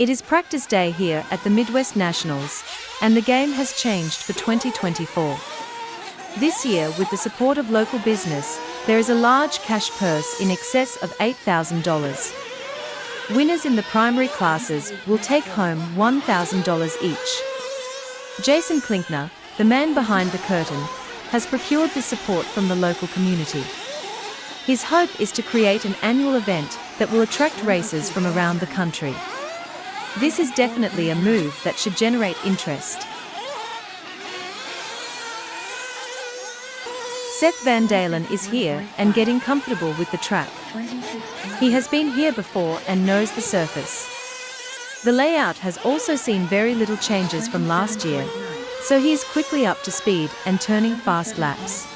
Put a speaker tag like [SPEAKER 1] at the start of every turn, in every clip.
[SPEAKER 1] It is practice day here at the Midwest Nationals, and the game has changed for 2024. This year, with the support of local business, there is a large cash purse in excess of $8,000. Winners in the primary classes will take home $1,000 each. Jason Klinkner, the man behind the curtain, has procured this support from the local community. His hope is to create an annual event that will attract racers from around the country. This is definitely a move that should generate interest. Seth Van Dalen is here and getting comfortable with the track. He has been here before and knows the surface. The layout has also seen very little changes from last year, so he is quickly up to speed and turning fast laps.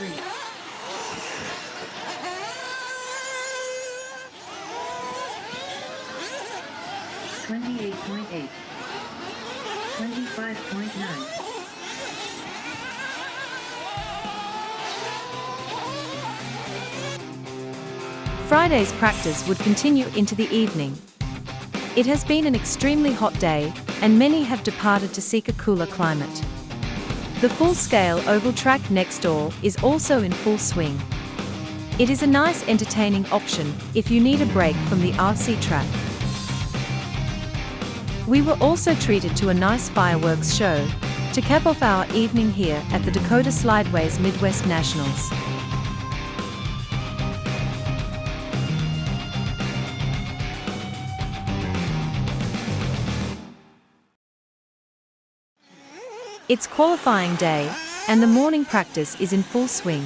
[SPEAKER 1] Friday's practice would continue into the evening. It has been an extremely hot day, and many have departed to seek a cooler climate. The full-scale oval track next door is also in full swing. It is a nice entertaining option if you need a break from the RC track. We were also treated to a nice fireworks show to cap off our evening here at the Dakota Slidewayz Midwest Nationals. It's qualifying day, and the morning practice is in full swing.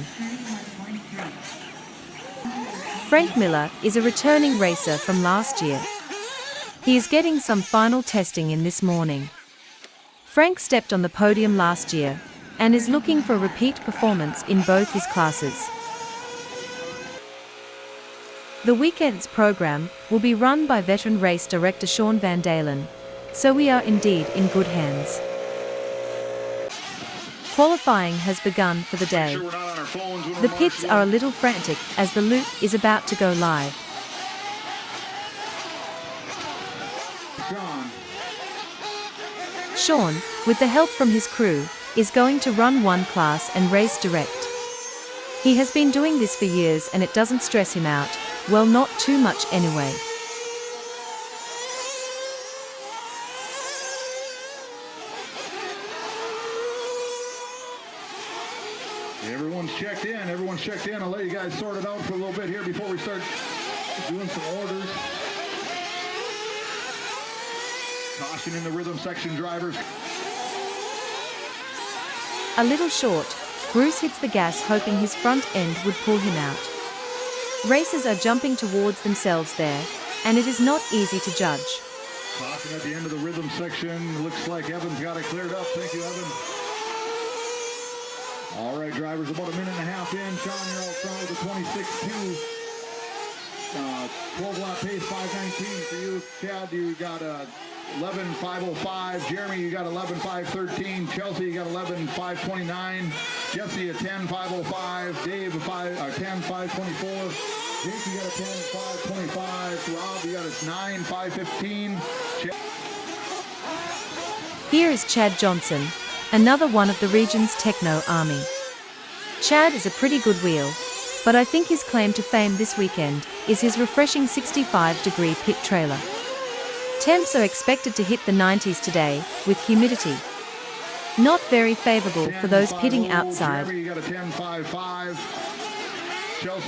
[SPEAKER 1] Frank Miller is a returning racer from last year. He is getting some final testing in this morning. Frank stepped on the podium last year, and is looking for a repeat performance in both his classes. The weekend's program will be run by veteran race director Sean Van Dalen, so we are indeed in good hands. Qualifying has begun for the day. The pits are a little frantic as the loop is about to go live. Sean, with the help from his crew, is going to run one class and race direct. He has been doing this for years and it doesn't stress him out, well, not too much anyway.
[SPEAKER 2] Everyone's checked in. I'll let you guys sort it out for a little bit here before we start doing some orders. Caution in the rhythm section, drivers.
[SPEAKER 1] A little short, Bruce hits the gas hoping his front end would pull him out. Racers are jumping towards themselves there, and it is not easy to judge.
[SPEAKER 2] Caution at the end of the rhythm section. Looks like Evan's got it cleared up. Thank you, Evan. All right, drivers, about a minute and a half in. Sean, you're out front with a 26.2. 12-lap pace, 5:19 for you. Chad, you got 11.505. Jeremy, you got 11.513. Chelsea, you got 11.529. Jesse, a 10.505. Dave, a 10.524. Jake, you got a 10.525. Rob, you got a 9.515.
[SPEAKER 1] Here is Chad Johnson, another one of the region's techno army. Chad is a pretty good wheel, but I think his claim to fame this weekend is his refreshing 65-degree pit trailer. Temps are expected to hit the 90s today, with humidity. Not very favorable for those pitting outside.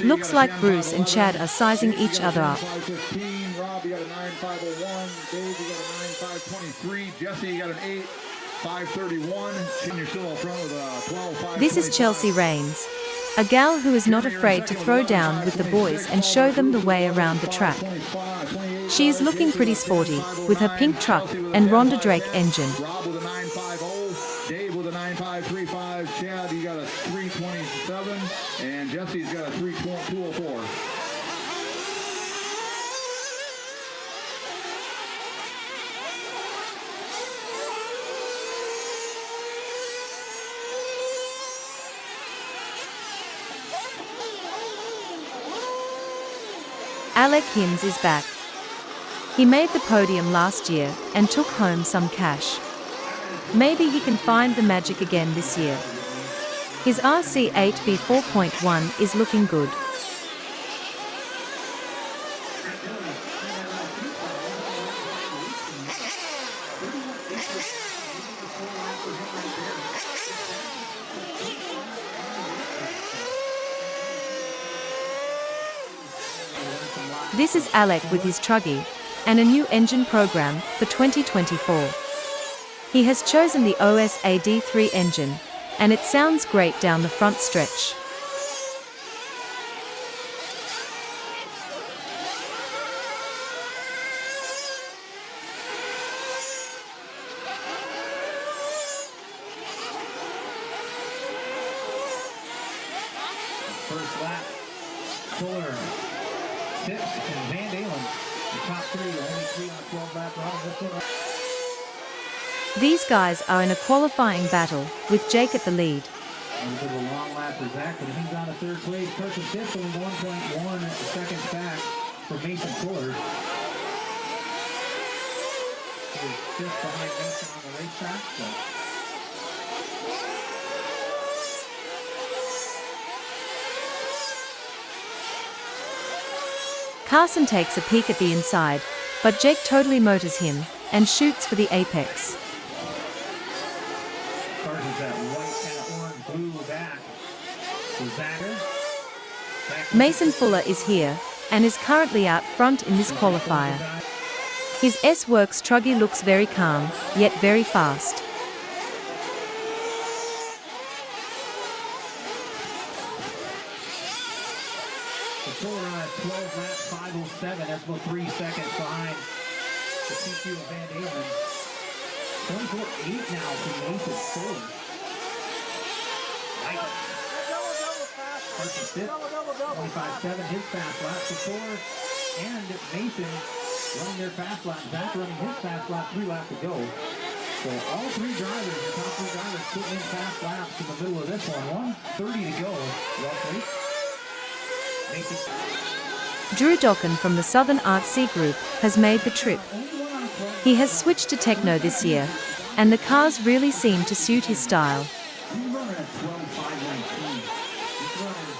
[SPEAKER 1] Looks like Bruce and Chad are sizing each other up.
[SPEAKER 2] Rob, you got a 9.501. Dave, you got a 9.523. Jesse, you got an 8.531. You're still up front with a 12.525.
[SPEAKER 1] This is Chelsea Rains, a gal who is not afraid to throw down with the boys and show them the way around the track. She is looking pretty sporty, with her pink truck and Rhonda Drake engine.
[SPEAKER 2] Rob with a 9.50. Dave with a 9.535. Chad, you got a 3.27. And Jesse's got a 3.204.
[SPEAKER 1] Alec Hinds is back. He made the podium last year and took home some cash. Maybe he can find the magic again this year. His RC8B 4.1 is looking good. This is Alec with his truggy, and a new engine program for 2024. He has chosen the OSAD3 engine, and it sounds great down the front stretch.
[SPEAKER 3] First lap, Fuller, Tips, and Van Dalen. The top three, only 3 on a 12-lap run.
[SPEAKER 1] These guys are in a qualifying battle, with Jake at the lead.
[SPEAKER 3] A little bit of a long lap for Zach, but he's on a third place. Carson Tips only 1.1 seconds back for Mason Fuller. He's just behind Mason on the racetrack. So.
[SPEAKER 1] Carson takes a peek at the inside, but Jake totally motors him and shoots for the apex.
[SPEAKER 3] Carson's that white and orange blue back. So Zach.
[SPEAKER 1] Mason Fuller is here and is currently out front in this qualifier. His S-Works truggy looks very calm, yet very fast.
[SPEAKER 3] Fuller on a 12-lap 5:07. That's about 3 seconds behind the TQ of Van Dalen. 24.8 now for Mason Fuller. Nice. Carson Fitz, 25.7, his fast lap. So Fuller and Mason running their fast lap. Zach running his fast lap, 3 laps to go. So all 3 drivers, the top 3 drivers, putting in fast laps in the middle of this one. 1:30 to go, roughly.
[SPEAKER 1] Drew Dokken from the Southern RC Group has made the trip. He has switched to techno this year, and the cars really seem to suit his style.
[SPEAKER 3] He's running at 12.519. He's running,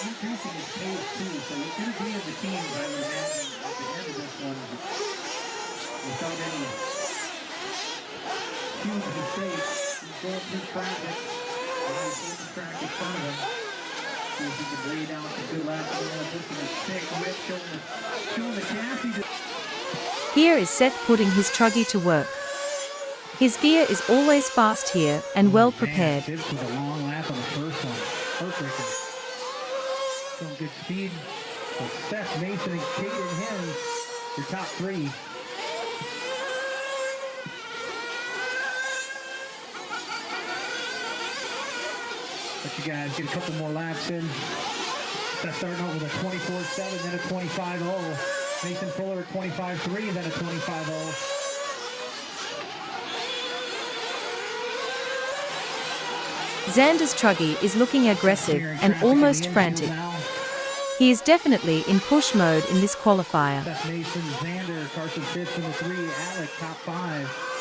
[SPEAKER 3] increasing his pace too, so he's going to be in the teams, I would imagine, at the end of this one, without any huge mistakes. He's going through traffic, he's in the track in front of him. See if he can lay down some good laps. Just in a thick whip, showing the chassis.
[SPEAKER 1] Here is Seth putting his truggy to work. His gear is always fast here and well prepared.
[SPEAKER 3] Tips with a long lap on the first one. Heartbreaker. Some good speed. So Seth, Mason, and Kate and him, your top 3. Let you guys get a couple more laps in. That's starting out with a 24.7, then a 25.0. Mason Fuller at 25.3, then a 25.0.
[SPEAKER 1] Xander's truggy is looking aggressive and almost frantic. He is definitely in push mode in this qualifier.
[SPEAKER 3] Seth Mason, Xander, Carson Fitz in the 3, Alec top 5.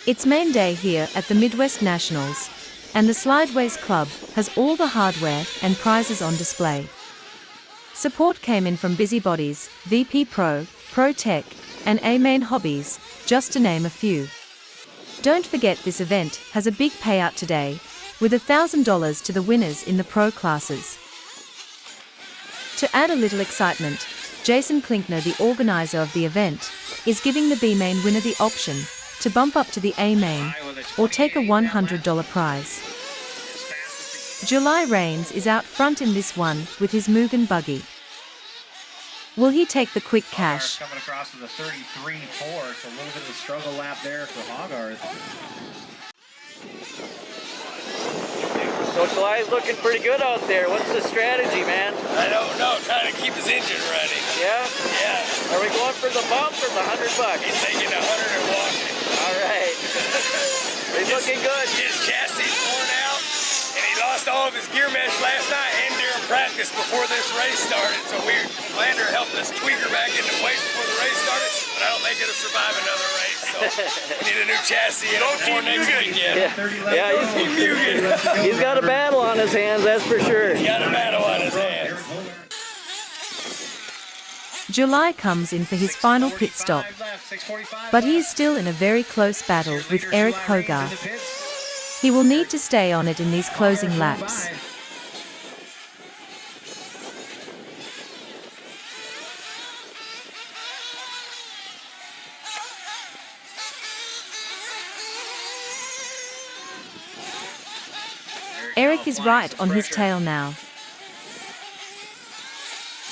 [SPEAKER 1] It's main day here at the Midwest Nationals, and the Slidewayz Club has all the hardware and prizes on display. Support came in from Busybodies, VP Pro, Pro Tech, and A-Main Hobbies, just to name a few. Don't forget this event has a big payout today, with $1,000 to the winners in the pro classes. To add a little excitement, Jason Klinkner, the organizer of the event, is giving the B-Main winner the option to bump up to the A-Main or take a $100 prize. July Rains is out front in this one with his Mugen buggy. Will he take the quick cash?
[SPEAKER 3] Coming across with a 33.4. It's a little bit of a struggle lap there for Hogarth.
[SPEAKER 4] So July's looking pretty good out there. What's the strategy, man?
[SPEAKER 5] I don't know. Trying to keep his engine running.
[SPEAKER 4] Yeah?
[SPEAKER 5] Yeah.
[SPEAKER 4] Are we going for the bump or the $100?
[SPEAKER 5] He's taking 100 and walking.
[SPEAKER 4] All right. He's looking good.
[SPEAKER 5] His chassis worn out, and he lost all of his gear mesh last night and during practice before this race started. So Lander helped us tweak her back into place before the race started, but I don't think it'll survive another race. So we need a new chassis and before next weekend.
[SPEAKER 4] Yeah, he's got a battle on his hands, that's for sure.
[SPEAKER 5] He's got a battle on his hands.
[SPEAKER 1] July comes in for his final pit stop, but he is still in a very close battle with Eric Hogarth. He will need to stay on it in these closing laps. Eric is right on his tail now.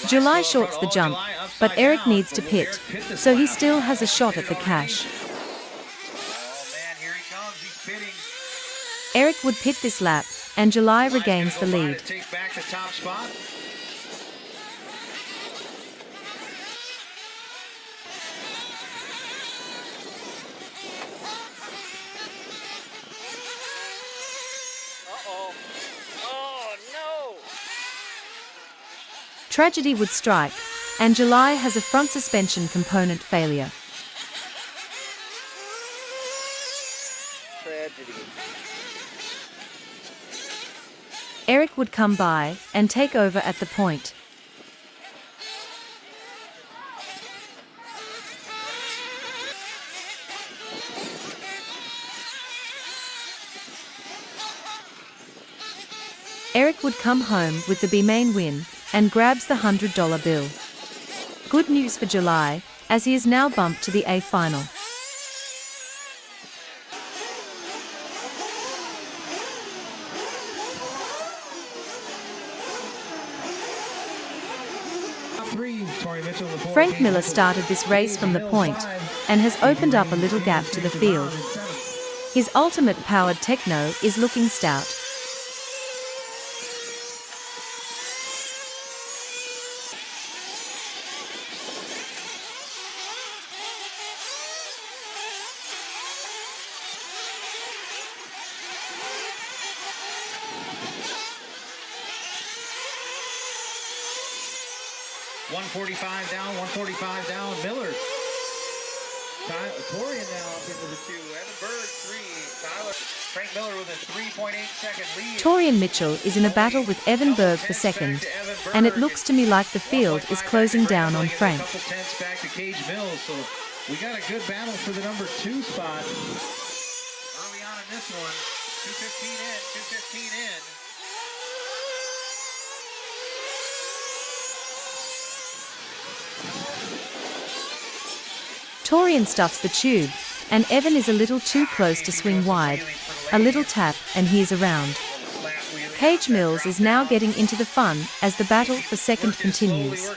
[SPEAKER 1] July shorts the jump, but Eric needs to pit, so he still has a shot at the cash. Eric would pit this lap, and July regains the lead. Tragedy would strike, and July has a front suspension component failure.
[SPEAKER 4] Tragedy.
[SPEAKER 1] Eric would come by and take over at the point. Eric would come home with the B-Main win and grabs the $100 bill. Good news for July, as he is now bumped to the A final. Frank Miller started this race from the point and has opened up a little gap to the field. His ultimate powered Techno is looking stout.
[SPEAKER 3] $145 down, Miller. Torian now up into the 2. Evan Berg 3. Tyler. Frank Miller with a 3.8-second lead.
[SPEAKER 1] Torian Mitchell is in a battle with Evan Berg for second, and it looks to me like the field is closing down on Frank.
[SPEAKER 3] A couple tenths back to Cage Mills, so we got a good battle for the number 2 spot. Early on in this one, 2:15 in.
[SPEAKER 1] Torian stuffs the tube, and Evan is a little too close to swing wide. A little tap, and he is around. Cage Mills is now getting into the fun as the battle for second continues.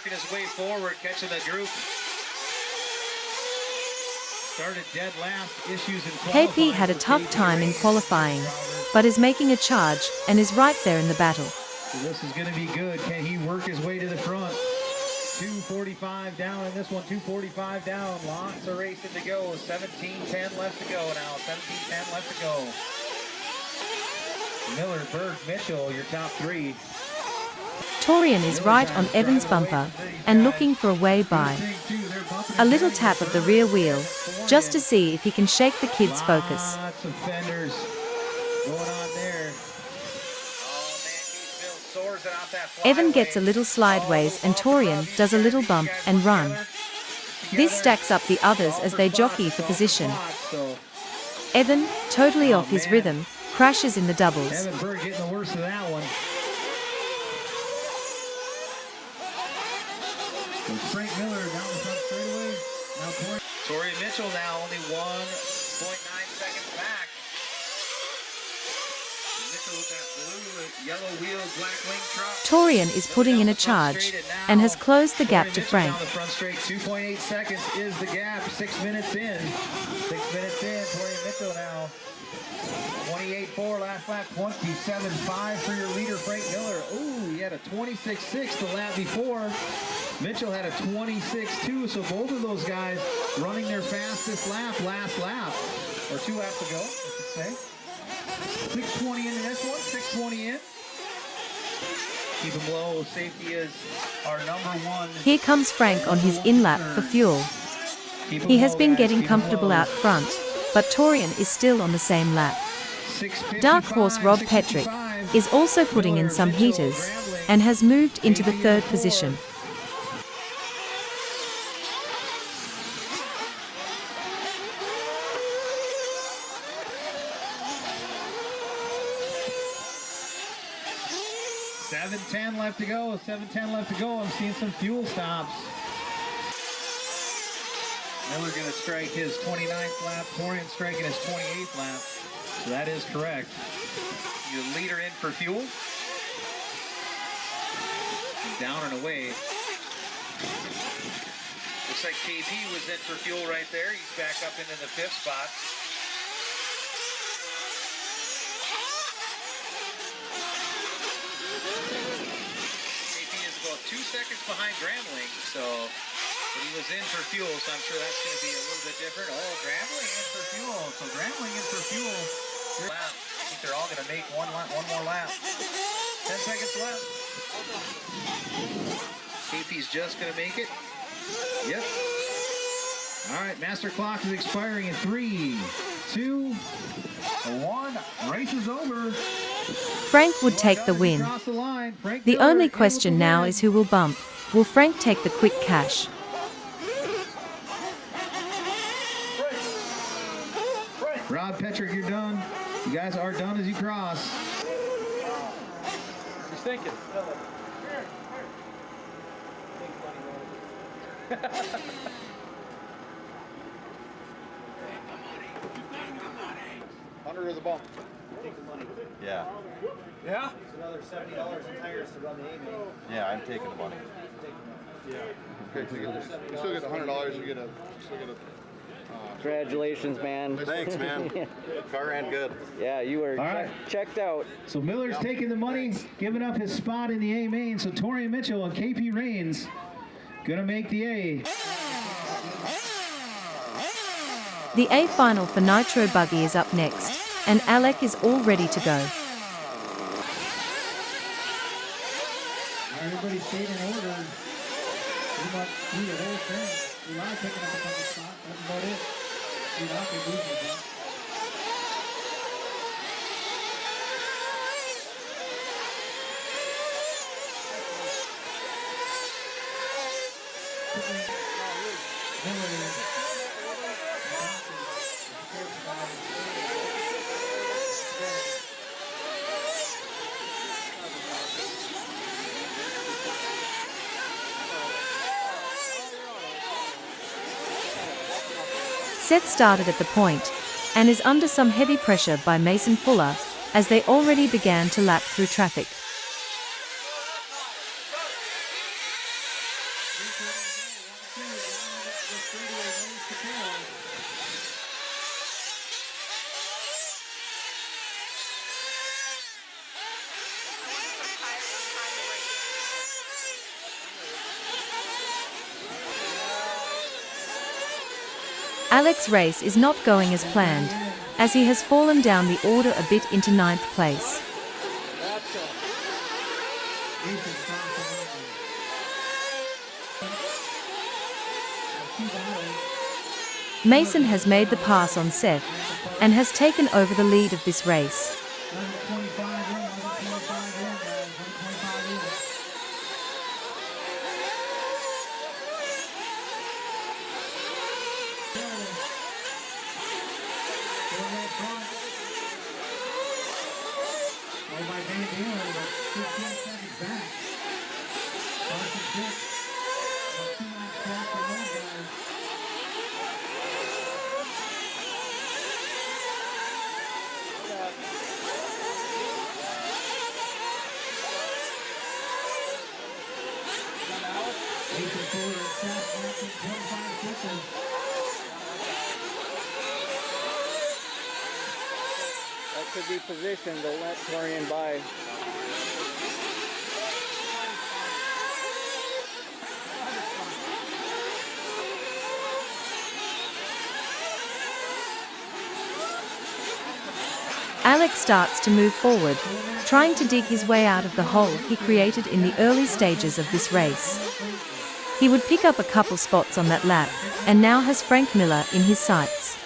[SPEAKER 1] KP had a tough time in qualifying, but is making a charge and is right there in the battle.
[SPEAKER 3] So this is going to be good. Can he work his way to the front? 2:45 down in this one, 2:45 down. Lots of racing to go. 17:10 left to go now. 17:10 left to go. Miller, Berg, Mitchell, your top 3.
[SPEAKER 1] Torian is right on Evan's bumper and looking for a way by. A little tap of the rear wheel, just to see if he can shake the kid's focus.
[SPEAKER 3] Lots of fenders going on there.
[SPEAKER 4] Oh man, Keithville soars it out that
[SPEAKER 1] Evan
[SPEAKER 4] flyway.
[SPEAKER 1] gets a little slideways and Torian does a little bump and run. This stacks up the others as they jockey for position. Evan, totally off his rhythm, crashes in the doubles.
[SPEAKER 3] Evan Berg getting the worst of that one. And Frank Miller down the front straightaway. Now
[SPEAKER 4] Tori Mitchell now only 1.9 seconds back. Mitchell with that blue, yellow wheel, black wing truck.
[SPEAKER 1] Torian is putting in a charge and has closed the gap to Frank.
[SPEAKER 3] Down the front straight, 2.8 seconds is the gap. 6 minutes in. 6 minutes in. Torian Mitchell now. 28.4 last lap. 27.5 for your leader, Frank Miller. Ooh, he had a 26.6 the lap before. Mitchell had a 26.2, so both of those guys running their fastest lap last lap. Or 2 laps ago, I should say. 6:20 into this one, 6:20 in. Keep them low, safety is our number one.
[SPEAKER 1] Here comes Frank on his in-lap for fuel. He has been getting comfortable out front, but Torian is still on the same lap. Dark horse Rob Petrick is also putting in some heaters and has moved into the 3rd position.
[SPEAKER 3] $7:10 left to go. $7:10 left to go. I'm seeing some fuel stops. Miller going to strike his 29th lap. Torian striking his 28th lap. So that is correct.
[SPEAKER 4] Your leader in for fuel.
[SPEAKER 3] Down and away.
[SPEAKER 4] Looks like KP was in for fuel right there. He's back up into the 5th spot. KP is about 2 seconds behind Grambling, but he was in for fuel, so I'm sure that's going to be a little bit different. Oh, Grambling in for fuel. So Grambling in for fuel. Lap. I think they're all going to make one more lap. 10 seconds left. KP's just going to make it.
[SPEAKER 3] Yep. All right, master clock is expiring in 3, 2, 1. Race is over.
[SPEAKER 1] Frank would take the win. The only question now is who will bump. Will Frank take the quick cash?
[SPEAKER 3] Rob Petrick, you're done. You guys are done as you cross.
[SPEAKER 5] Just thinking.
[SPEAKER 2] Under the bump.
[SPEAKER 6] Yeah.
[SPEAKER 5] Yeah?
[SPEAKER 3] It's another $70 in tires to run the A-main.
[SPEAKER 6] Yeah, I'm taking the money.
[SPEAKER 2] Okay, so you still get $100. You get a.
[SPEAKER 4] Congratulations, man.
[SPEAKER 6] Thanks, man. Car ran good.
[SPEAKER 4] Yeah, you were
[SPEAKER 3] All right.
[SPEAKER 4] checked out.
[SPEAKER 3] So Miller's taking the money, giving up his spot in the A-main. So Torian Mitchell and KP Rains gonna make the A.
[SPEAKER 1] The A final for Nitro Buggy is up next, and Alec is all ready to go.
[SPEAKER 3] Everybody stayed in order. Pretty much through the whole thing. Eli picking up a couple spots. That's about it. Eli can lose it, huh?
[SPEAKER 1] Seth started at the point, and is under some heavy pressure by Mason Fuller, as they already began to lap through traffic. Alec's race is not going as planned, as he has fallen down the order a bit into 9th place. Mason has made the pass on Seth and has taken over the lead of this race.
[SPEAKER 3] 11:25 in, 11:25 in, guys, 11:25 in. Still in front. Oh, by Van Dalen, but 15 seconds back. Carson 6. About 2 laps back for those guys. Mason Fuller and Seth matching 25 seconds.
[SPEAKER 7] That could be positioned to let Torian by.
[SPEAKER 1] Alex starts to move forward, trying to dig his way out of the hole he created in the early stages of this race. He would pick up a couple spots on that lap, and now has Frank Miller in his sights.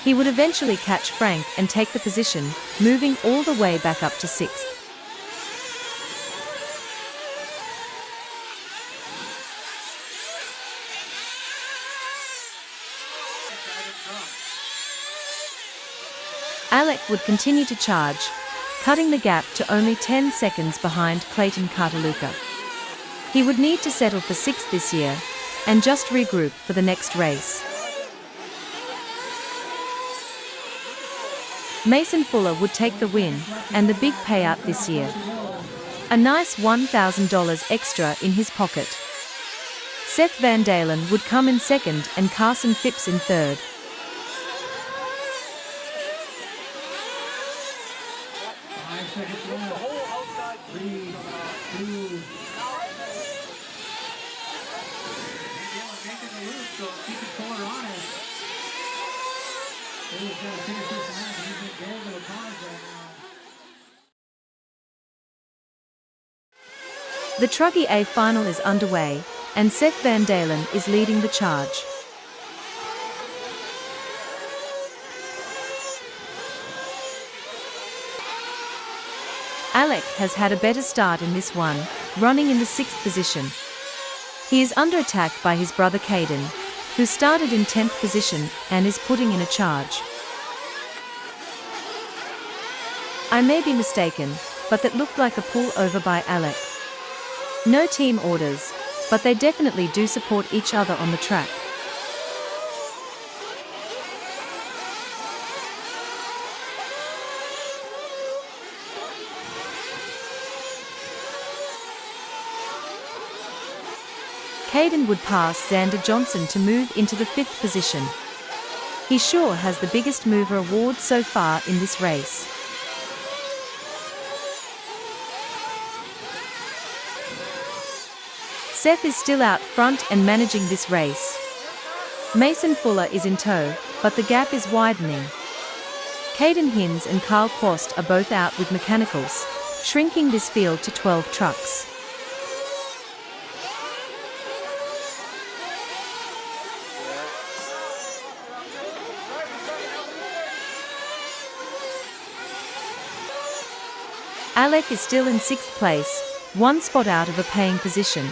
[SPEAKER 1] He would eventually catch Frank and take the position, moving all the way back up to 6th. Alec would continue to charge, cutting the gap to only 10 seconds behind Clayton Cartaluca. He would need to settle for 6th this year, and just regroup for the next race. Mason Fuller would take the win, and the big payout this year. A nice $1,000 extra in his pocket. Seth Van Dalen would come in 2nd and Carson Phipps in 3rd. The Truggy A final is underway, and Seth Van Dalen is leading the charge. Alec has had a better start in this one, running in the 6th position. He is under attack by his brother Caden, who started in 10th position and is putting in a charge. I may be mistaken, but that looked like a pull over by Alec. No team orders, but they definitely do support each other on the track. Caden would pass Xander Johnson to move into the 5th position. He sure has the biggest mover award so far in this race. Seth is still out front and managing this race. Mason Fuller is in tow, but the gap is widening. Caden Hines and Carl Quast are both out with mechanicals, shrinking this field to 12 trucks. Alec is still in 6th place, 1 spot out of a paying position.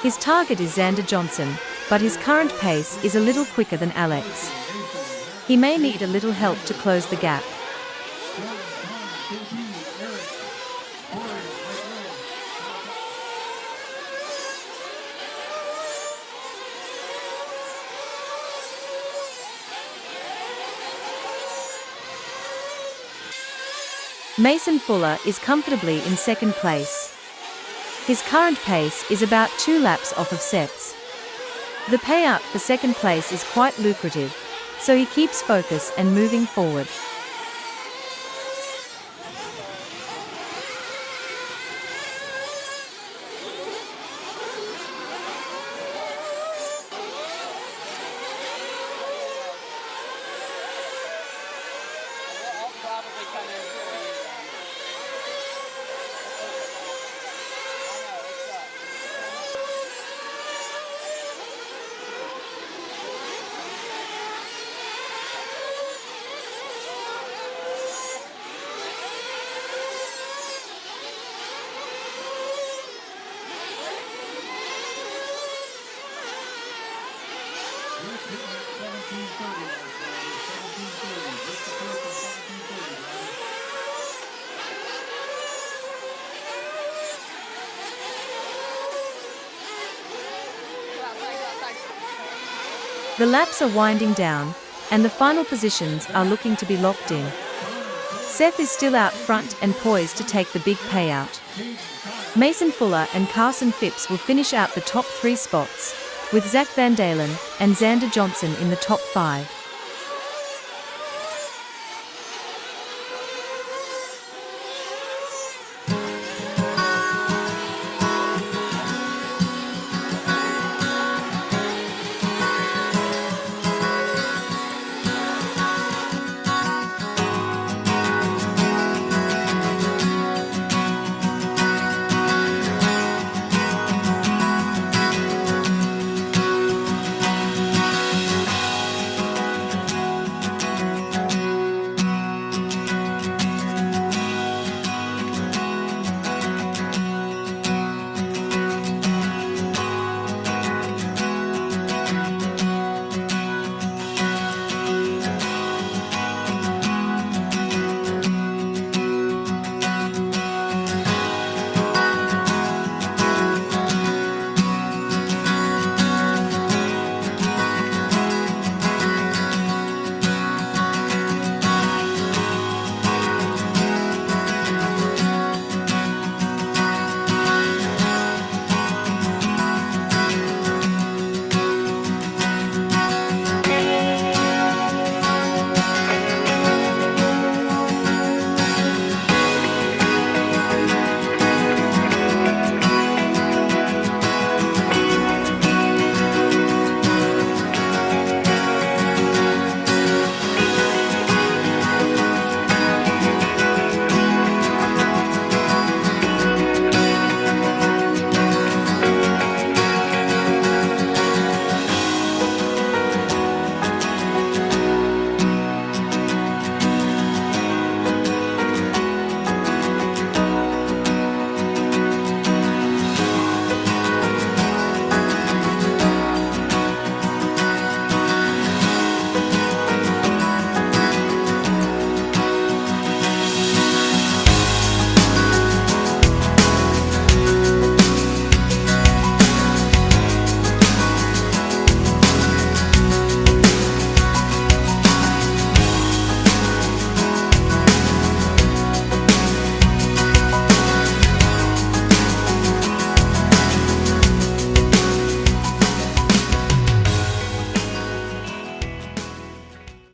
[SPEAKER 1] His target is Xander Johnson, but his current pace is a little quicker than Alec's. He may need a little help to close the gap. Mason Fuller is comfortably in 2nd place. His current pace is about 2 laps off of Seth's. The payout for 2nd place is quite lucrative, so he keeps focus and moving forward. The laps are winding down, and the final positions are looking to be locked in. Seth is still out front and poised to take the big payout. Mason Fuller and Carson Phipps will finish out the top 3 spots, with Zach Van Dalen and Xander Johnson in the top 5.